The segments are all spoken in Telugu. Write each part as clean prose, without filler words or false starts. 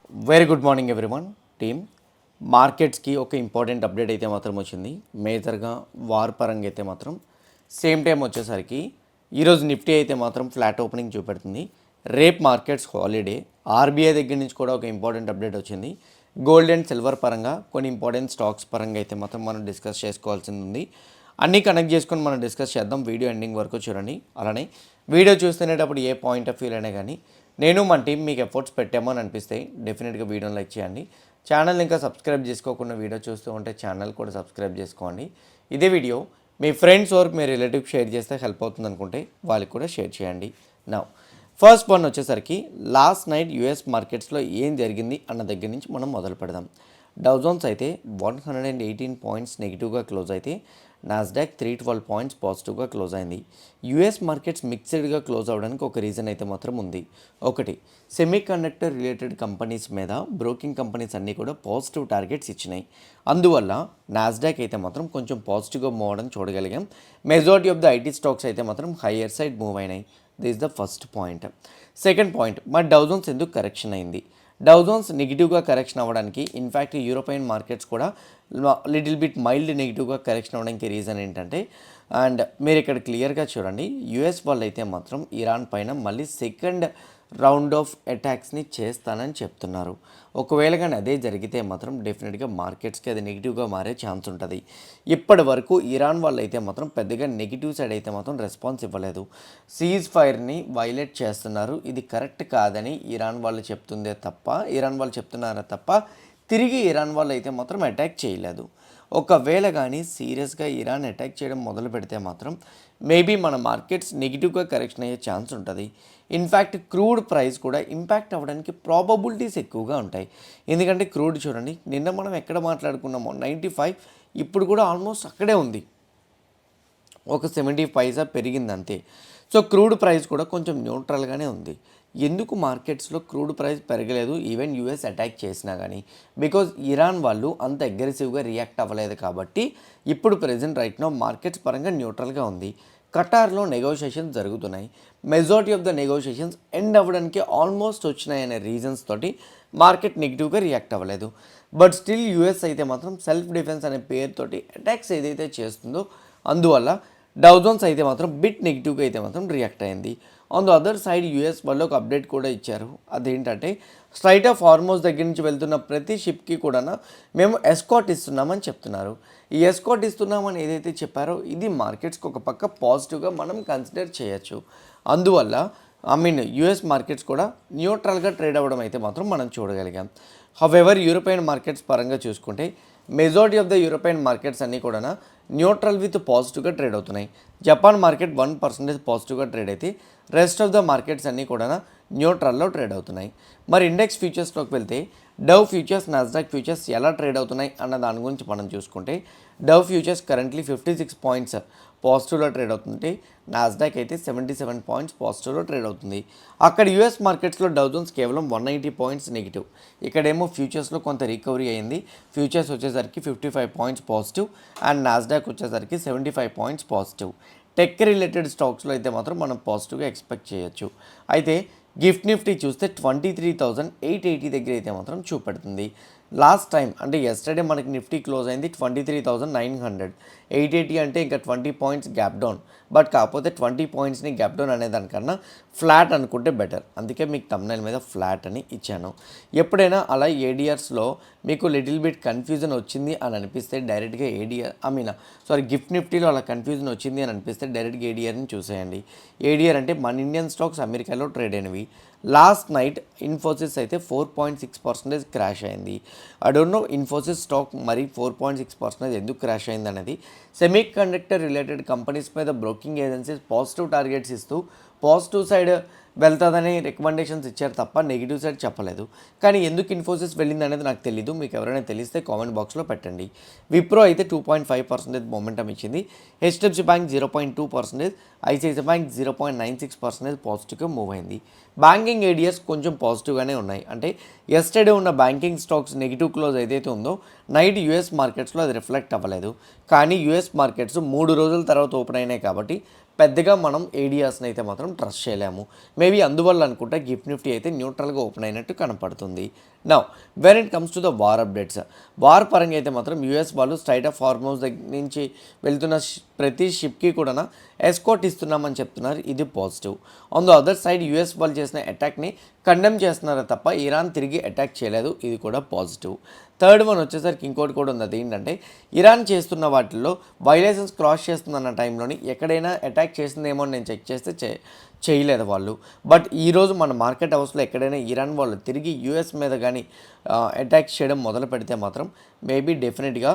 Very good morning everyone team. మార్కెట్స్కి ఒక ఇంపార్టెంట్ అప్డేట్ అయితే మాత్రం వచ్చింది. మేజర్గా వార్ పరంగా అయితే మాత్రం సేమ్ టైం వచ్చేసరికి ఈరోజు నిఫ్టీ అయితే మాత్రం ఫ్లాట్ ఓపెనింగ్ చూపెడుతుంది. రేపు మార్కెట్స్ హాలిడే. ఆర్బీఐ దగ్గర నుంచి కూడా ఒక ఇంపార్టెంట్ అప్డేట్ వచ్చింది. గోల్డ్ అండ్ సిల్వర్ పరంగా కొన్ని ఇంపార్టెంట్ స్టాక్స్ పరంగా అయితే మాత్రం మనం డిస్కస్ చేసుకోవాల్సింది ఉంది. అన్నీ కనెక్ట్ చేసుకొని మనం డిస్కస్ చేద్దాం. వీడియో ఎండింగ్ వరకు చూడండి. అలానే వీడియో చూస్తునేటప్పుడు ఏ పాయింట్ ఆఫ్ వ్యూలో అయినా కానీ నేను మన టీం మీకు ఎఫర్ట్స్ పెట్టామో అని అనిపిస్తే డెఫినెట్గా వీడియోని లైక్ చేయండి. ఛానల్ ఇంకా సబ్స్క్రైబ్ చేసుకోకుండా వీడియో చూస్తూ ఉంటే ఛానల్ కూడా సబ్స్క్రైబ్ చేసుకోండి. ఇదే వీడియో మీ ఫ్రెండ్స్ వరకు మీ రిలేటివ్స్ షేర్ చేస్తే హెల్ప్ అవుతుంది అనుకుంటే వాళ్ళకి కూడా షేర్ చేయండి. నా ఫస్ట్ వన్ వచ్చేసరికి లాస్ట్ నైట్ యూఎస్ మార్కెట్స్లో ఏం జరిగింది అన్న దగ్గర నుంచి మనం మొదలు పెడదాం. డౌ జోన్స్ అయితే 118 పాయింట్స్ నెగిటివ్గా క్లోజ్ అయితే నాస్డాక్ 312 పాయింట్స్ పాజిటివ్గా క్లోజ్ అయింది. యూఎస్ మార్కెట్స్ మిక్స్డ్గా క్లోజ్ అవ్వడానికి ఒక రీజన్ అయితే మాత్రం ఉంది. ఒకటి, సెమీ కండక్టర్ రిలేటెడ్ కంపెనీస్ మీద బ్రోకింగ్ కంపెనీస్ అన్నీ కూడా పాజిటివ్ టార్గెట్స్ ఇచ్చినాయి. అందువల్ల నాస్డాక్ అయితే మాత్రం కొంచెం పాజిటివ్గా మూవ్ అవ్వడం చూడగలిగాం. Majority of the IT stocks అయితే మాత్రం హయ్యర్ సైడ్ మూవ్ అయినాయి. This the first point. Second point, మరి డౌ జోన్స్ ఎందుకు కరెక్షన్ అయింది? డౌ జోన్స్ నెగిటివ్గా కరెక్షన్ అవ్వడానికి ఇన్ఫ్యాక్ట్ యూరోపియన్ మార్కెట్స్ కూడా లిటిల్ బిట్ మైల్డ్ నెగిటివ్గా కరెక్షన్ అవ్వడానికి రీజన్ ఏంటంటే, అండ్ మీరు ఇక్కడ క్లియర్గా చూడండి, యూఎస్ వాళ్ళు అయితే మాత్రం ఇరాన్ పైన మళ్ళీ సెకండ్ రౌండ్ ఆఫ్ అటాక్స్ని చేస్తానని చెప్తున్నారు. ఒకవేళ కానీ అదే జరిగితే మాత్రం డెఫినెట్గా మార్కెట్స్కి అది నెగిటివ్గా మారే ఛాన్స్ ఉంటుంది. ఇప్పటి వరకు ఇరాన్ వాళ్ళు అయితే మాత్రం పెద్దగా నెగిటివ్ సైడ్ అయితే మాత్రం రెస్పాన్స్ ఇవ్వలేదు. సీజ్ ఫైర్ని వైలేట్ చేస్తున్నారు, ఇది కరెక్ట్ కాదని ఇరాన్ వాళ్ళు చెప్తున్నారా తప్ప తిరిగి ఇరాన్ వాళ్ళు అయితే మాత్రం అటాక్ చేయలేదు. ఒకవేళ కానీ సీరియస్గా ఇరాన్ అటాక్ చేయడం మొదలు పెడితే మాత్రం మేబీ మన మార్కెట్స్ నెగిటివ్గా కరెక్షన్ అయ్యే ఛాన్స్ ఉంటుంది. ఇన్ఫ్యాక్ట్ క్రూడ్ ప్రైస్ కూడా ఇంపాక్ట్ అవ్వడానికి ప్రాబబిలిటీస్ ఎక్కువగా ఉంటాయి. ఎందుకంటే క్రూడ్ చూడండి, నిన్న మనం ఎక్కడ మాట్లాడుకున్నామో 95, ఇప్పుడు కూడా ఆల్మోస్ట్ అక్కడే ఉంది, ఒక 70 పైసా పెరిగింది అంతే. సో క్రూడ్ ప్రైస్ కూడా కొంచెం న్యూట్రల్గానే ఉంది. ఎందుకు మార్కెట్స్లో క్రూడ్ ప్రైస్ పెరగలేదు ఈవెన్ యూఎస్ అటాక్ చేసినా కానీ? బికాజ్ ఇరాన్ వాళ్ళు అంత అగ్రెసివ్గా రియాక్ట్ అవ్వలేదు కాబట్టి ఇప్పుడు ప్రెజెంట్ రైట్ నో మార్కెట్స్ పరంగా న్యూట్రల్గా ఉంది. ఖటార్లో నెగోషియేషన్స్ జరుగుతున్నాయి. Majority of the negotiations end అవ్వడానికి ఆల్మోస్ట్ వచ్చినాయనే రీజన్స్ తోటి మార్కెట్ నెగిటివ్గా రియాక్ట్ అవ్వలేదు. బట్ స్టిల్ యూఎస్ అయితే మాత్రం సెల్ఫ్ డిఫెన్స్ అనే పేరుతోటి అటాక్స్ ఏదైతే చేస్తుందో అందువల్ల డౌ జోన్స్ అయితే మాత్రం బిట్ నెగిటివ్గా అయితే మాత్రం రియాక్ట్ అయింది. On the other side US వాళ్ళు ఒక అప్డేట్ కూడా ఇచ్చారు. అదేంటంటే స్ట్రైట్ ఆఫ్ హార్మోస్ దగ్గర నుంచి వెళ్తున్న ప్రతి షిప్కి కూడా మేము ఎస్కాట్ ఇస్తున్నామని చెప్తున్నారు. ఈ ఎస్కాట్ ఇస్తున్నామని ఏదైతే చెప్పారో ఇది మార్కెట్స్కి ఒక పక్క పాజిటివ్గా మనం కన్సిడర్ చేయొచ్చు. అందువల్ల యూఎస్ మార్కెట్స్ కూడా న్యూట్రల్గా ట్రేడ్ అవ్వడం అయితే మాత్రం మనం చూడగలిగాం. హవెవర్ యూరోపియన్ మార్కెట్స్ పరంగా చూసుకుంటే majority of the European markets అన్నీ కూడా న్యూట్రల్ విత్ పాజిటివ్గా ట్రేడ్ అవుతున్నాయి. జపాన్ మార్కెట్ 1% పాజిటివ్గా ట్రేడ్ అయితే రెస్ట్ ఆఫ్ ద మార్కెట్స్ అన్నీ కూడా న్యూట్రల్లో ట్రేడ్ అవుతున్నాయి. మరి ఇండెక్స్ ఫ్యూచర్స్లోకి వెళ్తే డవ్ ఫ్యూచర్స్, నాస్డాక్ ఫ్యూచర్స్ ఎలా ట్రేడ్ అవుతున్నాయి అన్న దాని గురించి మనం చూసుకుంటే డవ్ ఫ్యూచర్స్ కరెంట్లీ 56 పాయింట్స్ పాజిటివ్లో ట్రేడ్ అవుతుంటే నాస్డాక్ అయితే 77 పాయింట్స్ పాజిటివ్లో ట్రేడ్ అవుతుంది. అక్కడ యూఎస్ మార్కెట్స్లో డౌ జోన్స్ కేవలం 180 పాయింట్స్ నెగిటివ్. ఇక్కడేమో ఫ్యూచర్స్లో కొంత రికవరీ అయింది. ఫ్యూచర్స్ వచ్చేసరికి 55 పాయింట్స్ పాజిటివ్ అండ్ నాస్డాక్ వచ్చేసరికి 75 పాయింట్స్ పాజిటివ్. టెక్ రిలేటెడ్ స్టాక్స్లో అయితే మాత్రం మనం పాజిటివ్గా ఎక్స్పెక్ట్ చేయొచ్చు. అయితే గిఫ్ట్ నిఫ్టీ చూస్తే 23,880 దగ్గర అయితే మాత్రం చూపెడుతుంది. లాస్ట్ టైం అంటే ఎస్టర్డే మనకి నిఫ్టీ క్లోజ్ అయింది 23,900. 880 అంటే ఇంకా 20 పాయింట్స్ గ్యాప్ డౌన్. బట్ కాకపోతే 20 పాయింట్స్ని గ్యాప్ డౌన్ అనేదానికన్నా ఫ్లాట్ అనుకుంటే బెటర్. అందుకే మీకు థంబ్నెయిల్ మీద ఫ్లాట్ అని ఇచ్చాను. ఎప్పుడైనా అలా ఏడిఆర్స్లో మీకు లిటిల్ బిట్ కన్ఫ్యూజన్ వచ్చింది అని అనిపిస్తే డైరెక్ట్గా గిఫ్ట్ నిఫ్టీలో అలా కన్ఫ్యూజన్ వచ్చింది అని అనిపిస్తే డైరెక్ట్గా ఏడిఆర్ని చూసేయండి. ఏడిఆర్ అంటే మన ఇండియన్ స్టాక్స్ అమెరికాలో ట్రేడ్ అయినవి. లాస్ట్ నైట్ ఇన్ఫోసిస్ అయితే 4.6% క్రాష్ అయింది. I don't know Infosys stock మరి 4.6% ఎందుకు క్రాష్ అయింది అనేది. సెమీ కండక్టర్ రిలేటెడ్ కంపెనీస్ మీద బ్రోకింగ్ ఏజెన్సీస్ పాజిటివ్ టార్గెట్స్ ఇస్తూ పాజిటివ్ సైడ్ వెళ్తుందని రికమెండేషన్స్ ఇచ్చారు తప్ప నెగిటివ్ సైడ్ చెప్పలేదు. కానీ ఎందుకు ఇన్ఫోసిస్ వెళ్ళింది అనేది నాకు తెలీదు. మీకు ఎవరైనా తెలిస్తే కామెంట్ బాక్స్లో పెట్టండి. విప్రో అయితే 2.5% మొమెంటం ఇచ్చింది. హెచ్డిఎఫ్సి బ్యాంక్ 0.2%, ఐసిఐసిఐ బ్యాంక్ 0.96% పాజిటివ్గా మూవ్ అయింది. బ్యాంకింగ్ ఏడియాస్ కొంచెం పాజిటివ్గానే ఉన్నాయి. అంటే ఎస్టర్డే ఉన్న బ్యాంకింగ్ స్టాక్స్ నెగిటివ్ క్లోజ్ ఏదైతే ఉందో నైట్ యూఎస్ మార్కెట్స్లో అది రిఫ్లెక్ట్ అవ్వలేదు. కానీ యూఎస్ మార్కెట్స్ 3 రోజుల తర్వాత ఓపెన్ అయినాయి కాబట్టి పెద్దగా మనం ఏడియాస్ని అయితే మాత్రం ట్రస్ట్ చేయలేము. మేబీ అందువల్ల అనుకుంటే గిఫ్ట్ నిఫ్టీ అయితే న్యూట్రల్గా ఓపెన్ అయినట్టు కనపడుతుంది. Now when it comes to the war updates, war పరంగా అయితే మాత్రం యూఎస్ వాళ్ళు స్ట్రైట్ ఆఫ్ హార్మోన్స్ దగ్గర నుంచి వెళ్తున్న ప్రతి షిప్కి కూడా ఎస్కోట్ ఇస్తున్నామని చెప్తున్నారు. ఇది positive. On the other side US వాళ్ళు చేసిన అటాక్ని కండెమ్ చేస్తున్నారే తప్ప ఇరాన్ తిరిగి అటాక్ చేయలేదు. ఇది కూడా పాజిటివ్. థర్డ్ వన్ వచ్చేసరికి ఇంకోటి కూడా ఉంది. అది ఏంటంటే ఇరాన్ చేస్తున్న వాటిల్లో వైలేషన్స్ క్రాస్ చేస్తుందన్న టైంలోని ఎక్కడైనా అటాక్ చేసిందేమో నేను చెక్ చేస్తే చేయలేదు వాళ్ళు. బట్ ఈరోజు మన మార్కెట్ హౌస్లో ఎక్కడైనా ఇరాన్ వాళ్ళు తిరిగి యూఎస్ మీద కానీ అటాక్ చేయడం మొదలు పెడితే మాత్రం మేబీ డెఫినెట్గా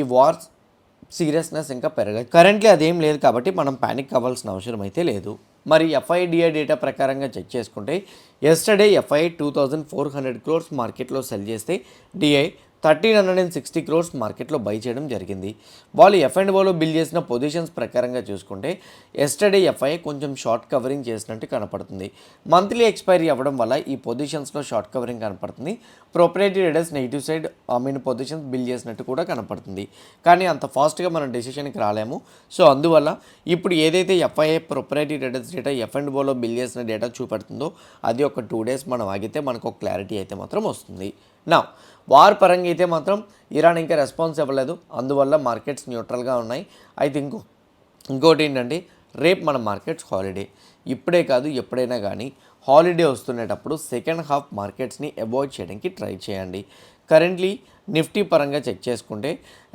ఈ వార్ సీరియస్నెస్ ఇంకా పెరగదు. కరెంట్లీ అదేం లేదు కాబట్టి మనం ప్యానిక్ అవ్వాల్సిన అవసరం అయితే లేదు. మరి ఎఫ్ఐడిఐ డేటా ప్రకారంగా చెక్ చేసుకుంటే ఎస్టర్డే ఎఫ్ఐ 2400 crores మార్కెట్లో సెల్ చేస్తే డిఐ 1360 crores మార్కెట్లో బై చేయడం జరిగింది. వాళ్ళు ఎఫ్&ఓలో బిల్ చేసిన పొజిషన్స్ ప్రకారంగా చూసుకుంటే ఎస్టర్డే ఎఫ్ఐ కొంచెం షార్ట్ కవరింగ్ చేసినట్టు కనపడుతుంది. మంత్లీ ఎక్స్పైరీ అవ్వడం వల్ల ఈ పొజిషన్స్లో షార్ట్ కవరింగ్ కనపడుతుంది. Proprietary traders negative side positions bill చేసినట్టు కూడా కనపడుతుంది. కానీ అంత ఫాస్ట్గా మనం డెసిషన్కి రాలేము. సో అందువల్ల ఇప్పుడు ఏదైతే ఎఫ్ఐఐ ప్రొపరేటరీ ట్రేడర్స్ డేటా ఎఫ్&ఓలో బిల్ చేసిన డేటా చూపెడుతుందో అది ఒక 2 days మనం ఆగితే మనకు ఒక క్లారిటీ అయితే మాత్రం వస్తుంది. నా వార్ పరంగా అయితే మాత్రం ఇరాన్ ఇంకా రెస్పాన్స్ ఇవ్వలేదు. అందువల్ల మార్కెట్స్ న్యూట్రల్గా ఉన్నాయి. అయితే ఇంకోటి ఏంటంటే రేపు మన మార్కెట్స్ హాలిడే. ఇప్పుడే కాదు ఎప్పుడైనా కానీ హాలిడే వస్తునేటప్పుడు సెకండ్ హాఫ్ మార్కెట్స్ని అవాయిడ్ చేయడానికి ట్రై చేయండి. కరెంట్లీ నిఫ్టీ పరంగా చెక్ చేసుకుంటే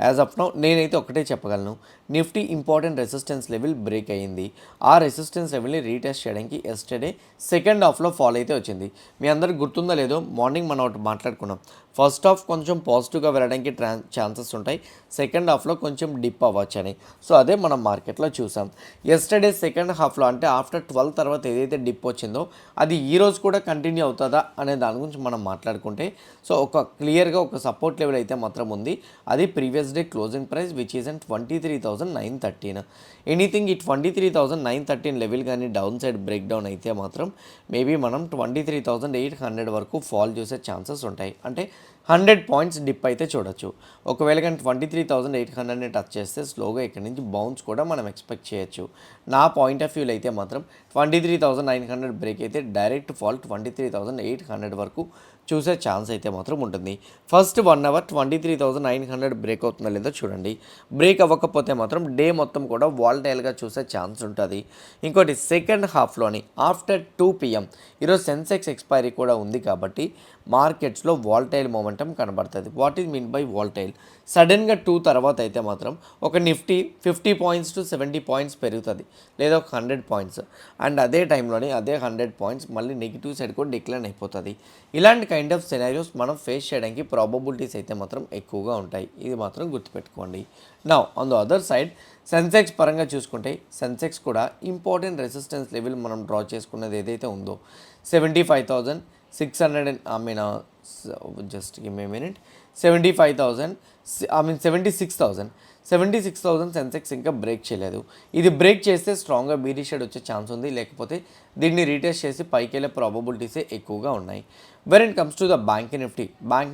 యాజ్ ఆఫ్ నౌ నేనైతే ఒకటే చెప్పగలను, Nifty important resistance level break అయ్యింది. ఆ రెసిస్టెన్స్ లెవెల్ని రీటెస్ట్ చేయడానికి ఎస్టర్డే సెకండ్ హాఫ్లో ఫాల్ అయితే వచ్చింది. మీ అందరికి గుర్తుందో లేదో మార్నింగ్ మనం ఒకటి మాట్లాడుకున్నాం. ఫస్ట్ హాఫ్ కొంచెం పాజిటివ్గా వెళ్ళడానికి ఛాన్సెస్ ఉంటాయి, సెకండ్ హాఫ్లో కొంచెం డిప్ అవ్వచ్చు అని. సో అదే మనం మార్కెట్లో చూసాం. ఎస్టర్డే సెకండ్ హాఫ్లో అంటే ఆఫ్టర్ 12 తర్వాత ఏదైతే డిప్ వచ్చిందో అది ఈరోజు కూడా కంటిన్యూ అవుతుందా అనే దాని గురించి మనం మాట్లాడుకుంటే సో ఒక క్లియర్గా ఒక సపోర్ట్ లెవెల్ అయితే మాత్రం ఉంది. అది previous day closing price which is and 23,913. Anything ఈ 23,913 లెవెల్ కానీ డౌన్ సైడ్ బ్రేక్ డౌన్ అయితే మాత్రం మేబీ మనం 23,800 వరకు ఫాల్ చేసే ఛాన్సెస్ ఉంటాయి. అంటే 100 points డిప్ అయితే చూడొచ్చు. ఒకవేళ కానీ 23,800ని టచ్ చేస్తే స్లోగా ఇక్కడ నుంచి బౌన్స్ కూడా మనం ఎక్స్పెక్ట్ చేయొచ్చు. నా పాయింట్ ఆఫ్ వ్యూలో అయితే మాత్రం 23,900 బ్రేక్ అయితే డైరెక్ట్ ఫాల్ 23,800 వరకు చూసే ఛాన్స్ అయితే మాత్రం ఉంటుంది. ఫస్ట్ 1 hour 23,900 బ్రేక్ అవుతుందో లేదో చూడండి. బ్రేక్ అవ్వకపోతే మాత్రం డే మొత్తం కూడా వాల్టైల్గా చూసే ఛాన్స్ ఉంటుంది. ఇంకోటి సెకండ్ హాఫ్లోని ఆఫ్టర్ 2 PM ఈరోజు సెన్సెక్స్ ఎక్స్పైరీ కూడా ఉంది కాబట్టి మార్కెట్స్లో వాల్టైల్ మొమెంటం కనబడుతుంది. What is mean by wall tile? సడన్గా 2 తర్వాత అయితే మాత్రం ఒక నిఫ్టీ 50 points to 70 points పెరుగుతుంది, లేదా ఒక 100 points. అండ్ అదే టైంలోని అదే 100 points మళ్ళీ నెగిటివ్ సైడ్ కూడా డిక్లైన్ అయిపోతుంది. ఇలాంటి కైండ్ ఆఫ్ సినారియోస్ మనం ఫేస్ చేయడానికి ప్రాబబిలిటీస్ అయితే మాత్రం ఎక్కువగా ఉంటాయి. ఇది మాత్రం గుర్తుపెట్టుకోండి. Now on the other side Sensex పరంగా చూసుకుంటే సెన్సెక్స్ కూడా ఇంపార్టెంట్ రెసిస్టెన్స్ లెవెల్ మనం డ్రా చేసుకున్నది ఏదైతే ఉందో 75,600 just give me a minute, 76,000 Sensex ఇంకా బ్రేక్ చేయలేదు. ఇది బ్రేక్ చేస్తే స్ట్రాంగ్గా బీరిష్ షేడ్ వచ్చే ఛాన్స్ ఉంది, లేకపోతే దీన్ని రీటెస్ట్ చేసి పైకి వెళ్ళే ప్రాబబిలిటీసే ఎక్కువగా ఉన్నాయి. When it comes to the bank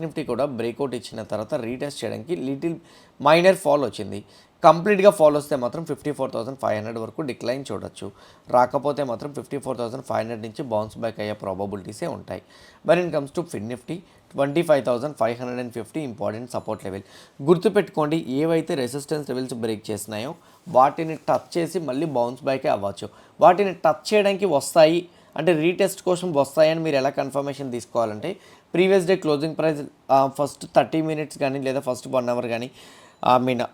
Nifty కూడా బ్రేక్అవుట్ ఇచ్చిన తర్వాత రీటెస్ట్ చేయడానికి లిటిల్ మైనర్ ఫాల్ వచ్చింది. కంప్లీట్గా ఫాల్ వస్తే మాత్రం 54,500 వరకు డిక్లైన్ చూడొచ్చు. రాకపోతే మాత్రం 54,500 నుంచి బౌన్స్ బ్యాక్ అయ్యే ప్రాబబిలిటీసే ఉంటాయి. When it comes to FinNifty 25,550 important support level. గుర్తుపెట్టుకోండి, ఏవైతే రెసిస్టెన్స్ లెవెల్స్ బ్రేక్ చేసినాయో వాటిని టచ్ చేసి మళ్ళీ బౌన్స్ బ్యాకే అవ్వచ్చు. వాటిని టచ్ చేయడానికి వస్తాయి అంటే రీటెస్ట్ కోసం వస్తాయని మీరు ఎలా కన్ఫర్మేషన్ తీసుకోవాలంటే previous day closing price first 30 minutes కానీ లేదా ఫస్ట్ 1 hour కానీ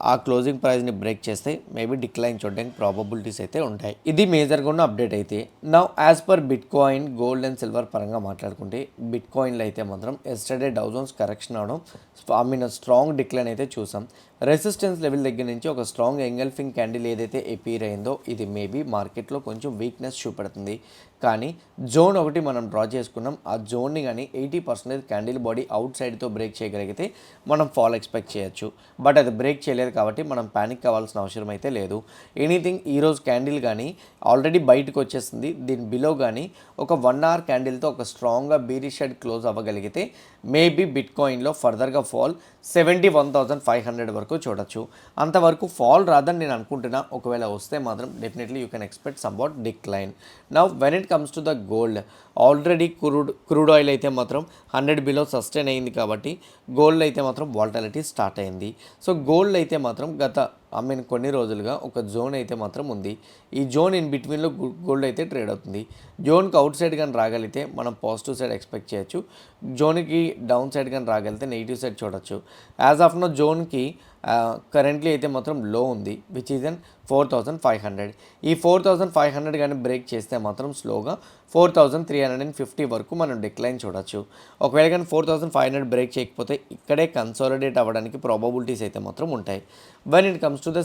ఆ క్లోజింగ్ ప్రైస్ని బ్రేక్ చేస్తే మేబీ డిక్లైన్ చూడడానికి ప్రాబబిలిటీస్ అయితే ఉంటాయి. ఇది మేజర్గా ఉన్న అప్డేట్ అయితే. Now as per bit coin, gold and silver పరంగా మాట్లాడుకుంటే బిట్ కాయిన్లో అయితే మాత్రం ఎస్టర్డే డౌ జోన్స్ కరెక్షన్ అవడం స్ట్రాంగ్ డిక్లైన్ అయితే చూసాం. రెసిస్టెన్స్ లెవెల్ దగ్గర నుంచి ఒక స్ట్రాంగ్ ఎంగల్ఫింగ్ క్యాండిల్ ఏదైతే ఎపీర్ అయిందో ఇది మేబీ మార్కెట్లో కొంచెం వీక్నెస్ చూపెడుతుంది. కానీ జోన్ ఒకటి మనం డ్రా చేసుకున్నాం. ఆ జోన్ని కానీ 80% క్యాండిల్ బాడీ అవుట్ సైడ్తో బ్రేక్ చేయగలిగితే మనం ఫాల్ ఎక్స్పెక్ట్ చేయొచ్చు. బట్ అది బ్రేక్ చేయలేదు కాబట్టి మనం ప్యానిక్ కావాల్సిన అవసరం అయితే లేదు. ఎనీథింగ్ ఈరోజు క్యాండిల్ కానీ ఆల్రెడీ బయటకు వచ్చేసింది. దీని బిలో కానీ ఒక 1 hour క్యాండిల్తో ఒక స్ట్రాంగ్గా బీరిష్ షెడ్ క్లోజ్ అవ్వగలిగితే మేబీ బిట్ కాయిన్లో ఫర్దర్గా ఫాల్ 71,500 వరకు చూడొచ్చు. అంతవరకు ఫాల్ రాదని నేను అనుకుంటున్నా. ఒకవేళ వస్తే మాత్రం definitely you can expect somewhat decline. Now when it comes to the gold, already crude oil అయితే మాత్రం 100 బిలో సస్టైన్ అయింది కాబట్టి గోల్డ్ అయితే మాత్రం వాలటాలిటీ స్టార్ట్ అయింది. సో గోల్డ్ అయితే మాత్రం కొన్ని రోజులుగా ఒక జోన్ అయితే మాత్రం ఉంది. ఈ జోన్ ఇన్ బిట్వీన్లో గోల్డ్ అయితే ట్రేడ్ అవుతుంది. జోన్కి అవుట్ సైడ్ కానీ రాగలిగితే మనం పాజిటివ్ సైడ్ ఎక్స్పెక్ట్ చేయొచ్చు. జోన్కి డౌన్ సైడ్ కానీ రాగలిగితే నెగిటివ్ సైడ్ చూడొచ్చు. యాజ్ ఆఫ్ నో జోన్కి కరెంట్లీ అయితే మాత్రం లో ఉంది, విచ్ ఈజ్ అన్ 4,500. ఈ 4,500 కానీ బ్రేక్ చేస్తే మాత్రం స్లోగా 4,350 వరకు మనం డిక్లైన్ చూడొచ్చు. ఒకవేళ కానీ 4,500 బ్రేక్ చేయకపోతే ఇక్కడే కన్సాలిడేట్ అవ్వడానికి ప్రాబబిలిటీస్ అయితే మాత్రం ఉంటాయి. When it comes to the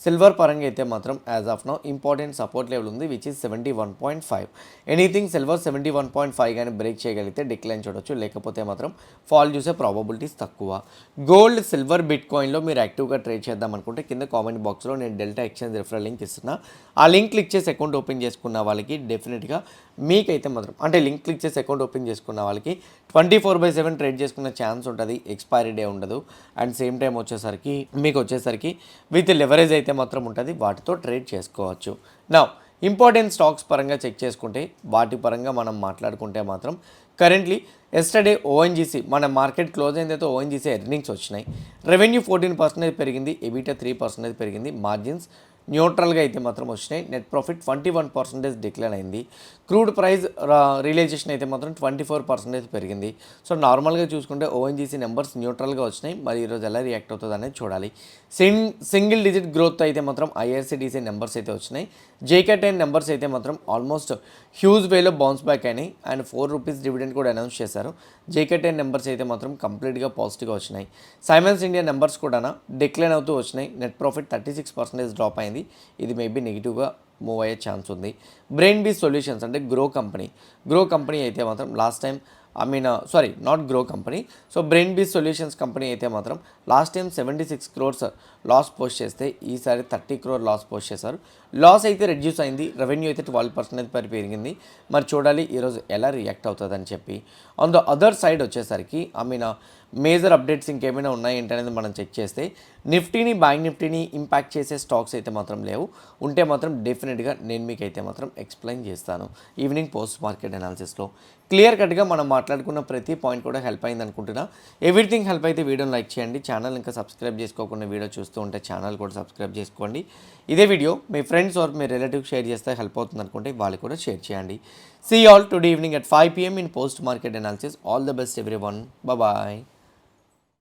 silver పరంగా అయితే మాత్రం as of now important support level ఉంది, విచ్ ఈజ్ 71.5. ఎనీథింగ్ సిల్వర్ 71.5 కానీ బ్రేక్ చేయగలిగితే డిక్లైన్ చూడొచ్చు, లేకపోతే మాత్రం ఫాల్ చూసే ప్రాబబిలిటీస్ తక్కువ. గోల్డ్, సిల్వర్, బిట్ కాయిన్లో మీరు యాక్టివ్గా ట్రేడ్ చేద్దాం అనుకుంటే కింద కామెంట్ బాక్స్లో నేను డెల్టా ఎక్స్చేంజ్ రిఫరల్ లింక్ ఇస్తున్నా. ఆ లింక్ క్లిక్ చేసి అకౌంట్ ఓపెన్ చేసుకున్న వాళ్ళకి డెఫినెట్గా మీకైతే మాత్రం లింక్ క్లిక్ చేసి అకౌంట్ ఓపెన్ చేసుకున్న వాళ్ళకి 24/7 ట్రేడ్ చేసుకునే ఛాన్స్ ఉంటుంది. ఎక్స్పైరీ డే ఉండదు. అండ్ సేమ్ టైం వచ్చేసరికి విత్ లెవరేజ్ అయితే మాత్రం ఉంటుంది. వాటితో ట్రేడ్ చేసుకోవచ్చు. నా ఇంపార్టెంట్ స్టాక్స్ పరంగా చెక్ చేసుకుంటే వాటి పరంగా మనం మాట్లాడుకుంటే మాత్రం కరెంట్లీ ఎస్టర్డే ఓఎన్జీసీ మన మార్కెట్ క్లోజ్ అయినతో ఓఎన్జీసీ ఎర్నింగ్స్ వచ్చినాయి. రెవెన్యూ 14% పెరిగింది, ఎబిటా 3% పెరిగింది, మార్జిన్స్ న్యూట్రల్గా అయితే మాత్రం వచ్చినాయి. నెట్ ప్రాఫిట్ 21% డిక్లైన్ అయింది. క్రూడ్ ప్రైస్ రియలైజేషన్ అయితే మాత్రం 24% పెరిగింది. సో నార్మల్గా చూసుకుంటే ఓఎన్జీసీ నెంబర్స్ న్యూట్రల్గా వచ్చినాయి. మరి ఈరోజు ఎలా రియాక్ట్ అవుతుంది అనేది చూడాలి. సింగిల్ డిజిట్ గ్రోత్ అయితే మాత్రం ఐఆర్సీడీసీ నెంబర్స్ అయితే వచ్చినాయి. జేకే10 నెంబర్స్ అయితే మాత్రం ఆల్మోస్ట్ హ్యూజ్ వేలో బౌన్స్ బ్యాక్ అయినాయి. అండ్ ₹4 డివిడెండ్ కూడా అనౌన్స్ చేశారు. జేకే10 నెంబర్స్ అయితే మాత్రం కంప్లీట్గా పాజిటివ్గా వచ్చినాయి. సైమన్స్ ఇండియా నెంబర్స్ కూడా డిక్లైన్ అవుతూ వచ్చినాయి. నెట్ ప్రాఫిట్ 36% డ్రాప్ అయింది. ఇది మేబీ నెగిటివ్గా మూవ్ అయ్యే ఛాన్స్ ఉంది. బ్రెయిన్ బీ సొల్యూషన్స్ అంటే గ్రో కంపెనీ అయితే మాత్రం last time not Groww company. So Brainbees Solutions company అయితే మాత్రం last time 76 crores loss post చేస్తే ఈసారి 30 crore లాస్ పోస్ట్ చేశారు. లాస్ అయితే రెడ్యూస్ అయింది. రెవెన్యూ అయితే 12% పెరిగింది. మరి చూడాలి ఈరోజు ఎలా రియాక్ట్ అవుతుందని చెప్పి. ఆన్ ద అదర్ సైడ్ వచ్చేసరికి మేజర్ అప్డేట్స్ ఇంకేమైనా ఉన్నాయి ఏంటనేది మనం చెక్ చేస్తే బ్యాంక్ నిఫ్టీని ఇంపాక్ట్ చేసే స్టాక్స్ అయితే మాత్రం లేవు. ఉంటే మాత్రం డెఫినెట్గా నేను మీకు అయితే మాత్రం ఎక్స్ప్లెయిన్ చేస్తాను ఈవినింగ్ పోస్ట్ మార్కెట్ అనాలిసిస్లో. క్లియర్ కట్గా మనం మాట్లాడుకున్న ప్రతి పాయింట్ కూడా హెల్ప్ అయింది అనుకుంటున్నా. ఎవ్రీథింగ్ హెల్ప్ అయితే వీడియోని లైక్ చేయండి. ఛానల్ ఇంకా సబ్స్క్రైబ్ చేసుకోకుండా వీడియో చూస్తూ ఉంటే ఛానల్ కూడా సబ్స్క్రైబ్ చేసుకోండి. ఇదే వీడియో మీ ఫ్రెండ్స్ ఆర్ మీ రిలేటివ్స్ షేర్ చేస్తే హెల్ప్ అవుతుంది అనుకుంటే వాళ్ళు కూడా షేర్ చేయండి. See you all today evening at 5 PM in post market analysis. All the best everyone. Bye bye.